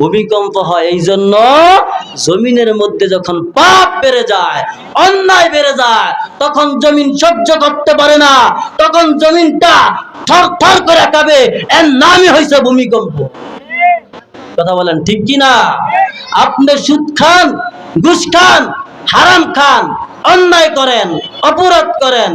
ভূমিকম্প হয় এই জন্য জমিনের মধ্যে যখন পাপ বেড়ে যায়, অন্যায় বেড়ে যায়, তখন জমিন সহ্য করতে পারে না, তখন জমিনটা থর থর করে কাঁপে। এর নামই হয়েছে ভূমিকম্প। কথা বলেন ঠিক কিনা? আপনি সুদ খান, ঘুষ খান, হারাম খান, অন্যায় করেন, অপরাধ করেন,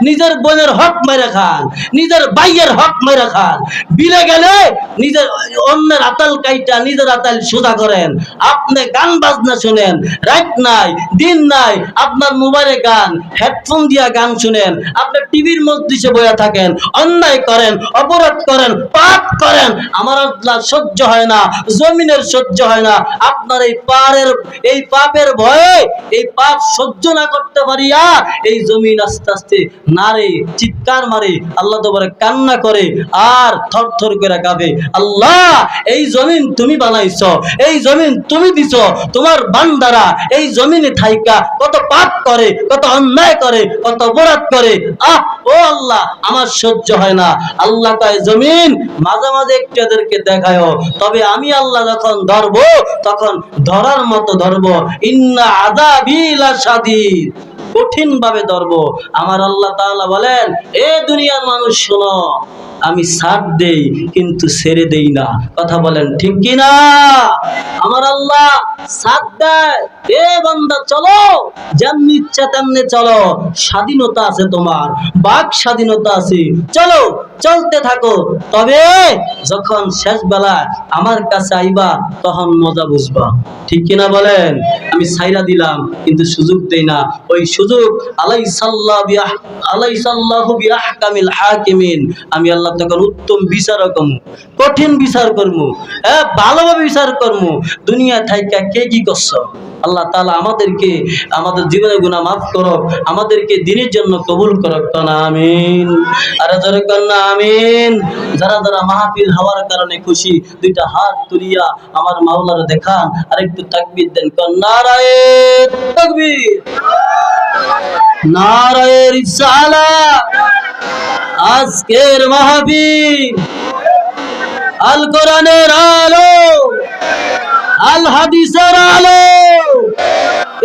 নিজের বোনের হক মেরে খান, নিজের ভাইয়ের হক মেরে খান, বিলে গেলে নিজের অন্যের আতাল কাইটা নিজের আতাল সোজা করেন। আপনি গান বাজনা শুনেন, রাত নাই দিন নাই, আপনার মোবাইলে গান, হেডফোন দিয়া গান শুনেন, আপনি টিভির মধ্যে বইয়া থাকেন, অন্যায় করেন, অপরাধ করেন, পাপ করেন। আমার আল্লাহ সহ্য হয় না, জমিনের সহ্য হয় না। আপনার এই পাপের ভয়ে, এই পাপ সহ্য না করতে পারিয়া এই জমিন আস্তে আস্তে নারে, চিৎকার মারে, আল্লাহ তোমারে কান্না করে আর থর থর করে কাঁপে। আল্লাহ, এই জমিন তুমি বানাইছো, এই জমিন তুমি দিছো, তোমার বান্দারা এই জমিনে থাইকা কত পাপ করে, কত অন্যায় করে, কত অপরাধ করে। ও আল্লাহ, আমার সহ্য হয় না। আল্লাহ কয়, জমিন মাঝে মাঝে একটু এদেরকে দেখায়, তবে আমি আল্লাহ যখন ধরবো তখন ধরার মতো ধরবো। ইন্না আযাবি লাশাদীদ, কঠিন ভাবে ধরবো। আমার আল্লাহ তাআলা বলেন, এ দুনিয়ার মানুষ শোনো, আমি সাথ দেই কিন্তু ছেড়ে দেই না। কথা বলেন ঠিক কিনা? আমার আল্লাহ সাথ দেয়, এ বান্দা চলো, যেমনি ইচ্ছা তেমনি চলো, স্বাধীনতা আছে তোমার, বাক স্বাধীনতা আছে, চলো, চলতে থাকো। তবে যখন শেষ বেলা আমার কাছে আইবা তখন মজা বুঝবা। ঠিক কিনা বলেন? আমি ছাইরা দিলাম কিন্তু সুযোগ দেই না। ওই সুযোগ আলাইসাল্লাহু বিআহকামিল হাকিমিন, আমি আল্লাহ তখন উত্তম বিচারক, কঠিন বিচার করবো, ভালোভাবে বিচার করবো। দুনিয়া থাইকা কে কি করছো? আল্লাহ তাআলা আমাদেরকে আমাদের জীবনের গুনাহ মাফ করুক, আমাদেরকে দ্বীনের জন্য কবুল করুক। না আমিন। আর জোরে কর না আমিন। যারা যারা মাহফিল হওয়ার কারণে খুশি, দুইটা হাত তুলিয়া আমার মাওলার দেখান, আর একটু তাকবীর দেন। কোন নারায়ে তাকবীর, নারায়ে রিসালাত। আজকের মাহফিল আল কোরআনের আলো, আল হাদিসের আলো,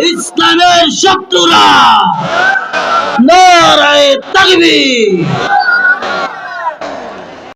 ইসলামের শত্রুরা নারায়ে তাকবীর।